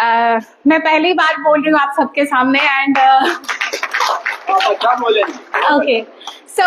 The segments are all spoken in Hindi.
मैं पहली बार बोल रही हूँ आप सबके सामने एंड ओके सो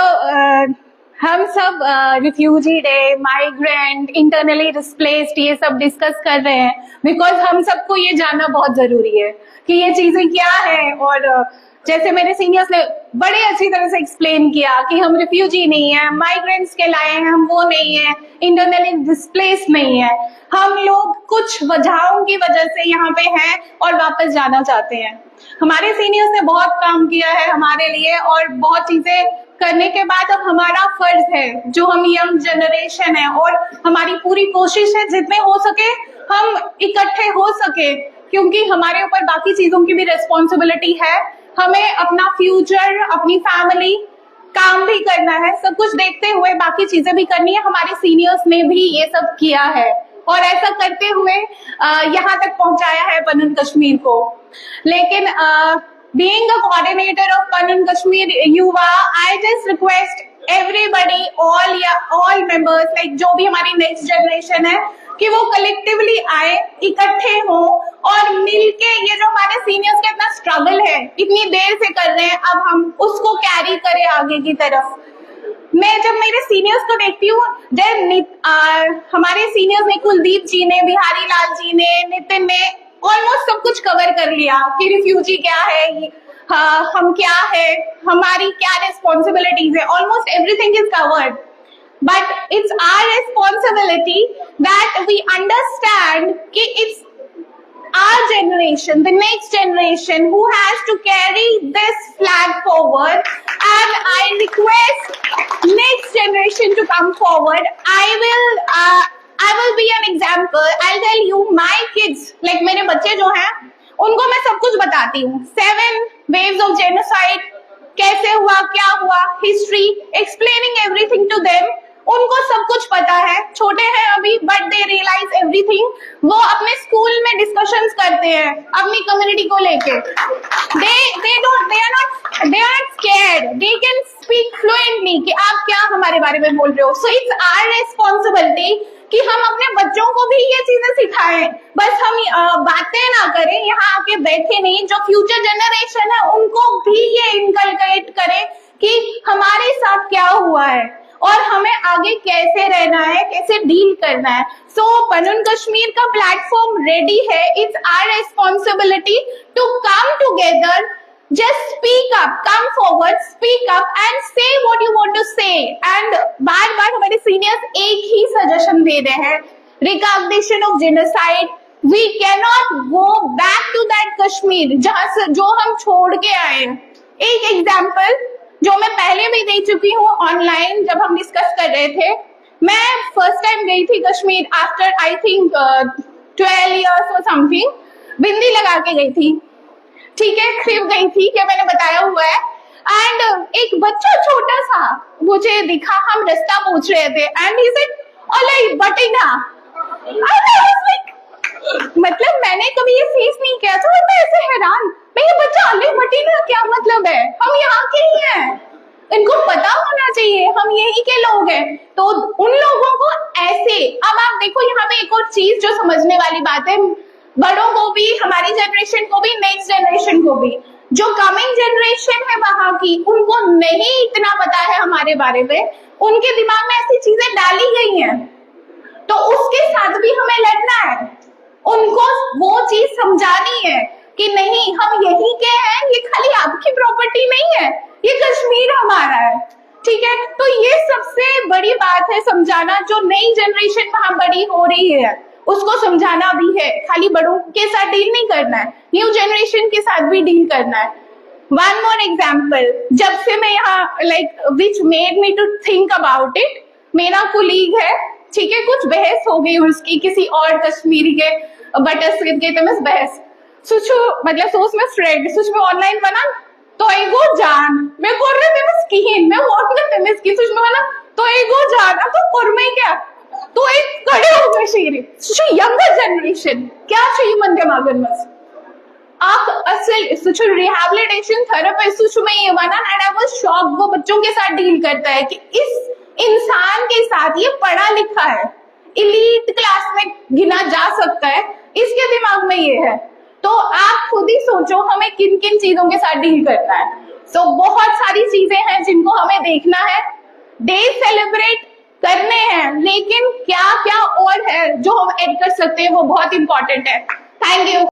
हम सब refugee day, migrant, internally displaced ये सब डिस्कस कर रहे हैं बिकॉज हम सबको ये जानना बहुत जरूरी है कि ये चीजें क्या है। और जैसे मेरे सीनियर्स ने बड़े अच्छी तरह से एक्सप्लेन किया कि हम रिफ्यूजी नहीं है, माइग्रेंट्स के लाए हैं हम वो नहीं है, इंटरनली डिस्प्लेस्ड नहीं है, हम लोग कुछ वजहों की वजह से यहाँ पे हैं और वापस जाना चाहते हैं। हमारे सीनियर्स ने बहुत काम किया है हमारे लिए और बहुत चीजें करने के बाद अब हमारा फर्ज है, जो हम यंग जनरेशन है और हमारी पूरी कोशिश है जितने हो सके हम इकट्ठे हो सके, क्योंकि हमारे ऊपर बाकी चीजों की भी रिस्पॉन्सिबिलिटी है। हमें अपना फ्यूचर, अपनी फैमिली, काम भी करना है, सब कुछ देखते हुए बाकी चीजें भी करनी है। हमारे सीनियर्स ने भी ये सब किया है और ऐसा करते हुए यहाँ तक पहुंचाया है पनन कश्मीर को। लेकिन being a coordinator of Panun Kashmir Yuva, I just request everybody, all members, like जो भी हमारी next generation है, कि वो कलेक्टिवली आए, इकट्ठे हो और मिलके ये जो हमारे सीनियर्स का इतना स्ट्रगल है, इतनी देर से कर रहे हैं, अब हम उसको कैरी करें आगे की तरफ। मैं जब मेरे सीनियर्स को देखती हूँ, हमारे सीनियर्स ने, कुलदीप जी ने, बिहारी लाल जी ने, नितिन ने ऑलमोस्ट सब कुछ कवर कर लिया कि रिफ्यूजी क्या है, हम क्या है, हमारी क्या रिस्पॉन्सिबिलिटीज है, almost everything is covered. But it's our responsibility that we understand कि इट्स our generation, the next generation, who has to carry this flag forward, and I request next generation to come forward. I will be an example. I'll tell you my kids, like मेरे बच्चे जो हैं, उनको मैं सब कुछ बताती हूँ। 7 waves of genocide कैसे हुआ, क्या हुआ, history, explaining everything to them. उनको सब कुछ पता है, छोटे हैं अभी बट दे रियलाइज एवरीथिंग। वो अपने स्कूल में डिस्कशंस करते हैं अपनी कम्युनिटी को लेके। they are not scared, they can speak fluently कि आप क्या हमारे बारे में बोल रहे हो। So it's our responsibility कि हम अपने बच्चों को भी ये चीजें सिखाएं, बस हम बातें ना करें, यहाँ आके बैठे नहीं। जो फ्यूचर जनरेशन है उनको भी ये इनकलकेट करें कि हमारे साथ क्या हुआ है और हमें आगे कैसे रहना है, कैसे डील करना है। सो पनन कश्मीर का प्लेटफॉर्म रेडी है। It's our responsibility to come together, just speak up, come forward, speak up and say what you want to say. And बार बार हमारे सीनियर्स एक ही सजेशन दे रहे हैं, recognition of genocide. We can not go back to that Kashmir जहां से जो हम छोड़ के आए। एक एग्जाम्पल जो मैं पहले भी दे चुकी हूँ ऑनलाइन, जब हम डिस्कस कर रहे थे। मैं फर्स्ट टाइम गई थी Kashmir after I think 12 years और समथिंग, बिंदी लगा के गई थी, ठीक है, सिर्फ गई थी, क्या मैंने बताया हुआ है। एंड एक बच्चा छोटा सा मुझे दिखा, हम रास्ता पूछ रहे थे एंड ही सेड ओले बटिना। मतलब मैंने कभी ये फेस नहीं किया था और मैं ऐसे हैरान, मैं ये बच्चा अले बटिना क्या मतलब है, हम यहाँ के ही हैं, इनको पता होना चाहिए हम यही के लोग हैं। तो उन लोगों को ऐसे, अब आप देखो यहाँ पे एक और चीज जो समझने वाली बात है, बड़ों को भी, हमारी जनरेशन को भी, नेक्स्ट जनरेशन को भी, जो कमिंग जनरेशन है वहां की, उनको नहीं इतना पता है हमारे बारे में, उनके दिमाग में ऐसी चीजें डाली गई हैं, तो उसके साथ भी हमें लड़ना है। उनको वो चीज समझानी है कि नहीं, हम यही के हैं, ये खाली आपकी प्रॉपर्टी नहीं है, ये कश्मीर हमारा है, ठीक है। तो ये सबसे बड़ी बात है समझाना, जो नई जनरेशन वहां बड़ी हो रही है उसको समझाना भी है। खाली बड़ों के साथ डील नहीं करना है, न्यू जनरेशन के साथ भी डील करना है। वन मोर एग्जाम्पल, जब से मैं यहाँ which made me to think about it, मेरा कुलीग है, ठीक है, कुछ बहस हो गई उसकी किसी और कश्मीरी के बटरस्कॉच के तमस बहस, सुचो मतलब सोच में फ्रेंड सुच में ऑनलाइन बना तो एगो जान मैं बोल रहे थे मैं स्किन मैं व्हाट ना फेमस की सुच में बना तो एगो जान, अब तो कुरमे क्या तो एक खड़े हो गए शेरे सुचो यंगर जनरेशन क्या चाहिए मन दिमागन मस आप असल सुचो रिहैबिलिटेशन थेरेपिस्ट सुच में ये बना एंड आई वाज शॉक्ड। वो बच्चों के साथ डील करता है कि इस इंसान के साथ, ये पढ़ा लिखा है, इलीट क्लास में गिना जा सकता है, इसके दिमाग में ये है, तो आप खुद ही सोचो हमें किन किन चीजों के साथ डील करना है। सो बहुत सारी चीजें हैं जिनको हमें देखना है, डे सेलिब्रेट करने हैं, लेकिन क्या क्या और है जो हम ऐड कर सकते हैं वो बहुत इंपॉर्टेंट है। Thank you.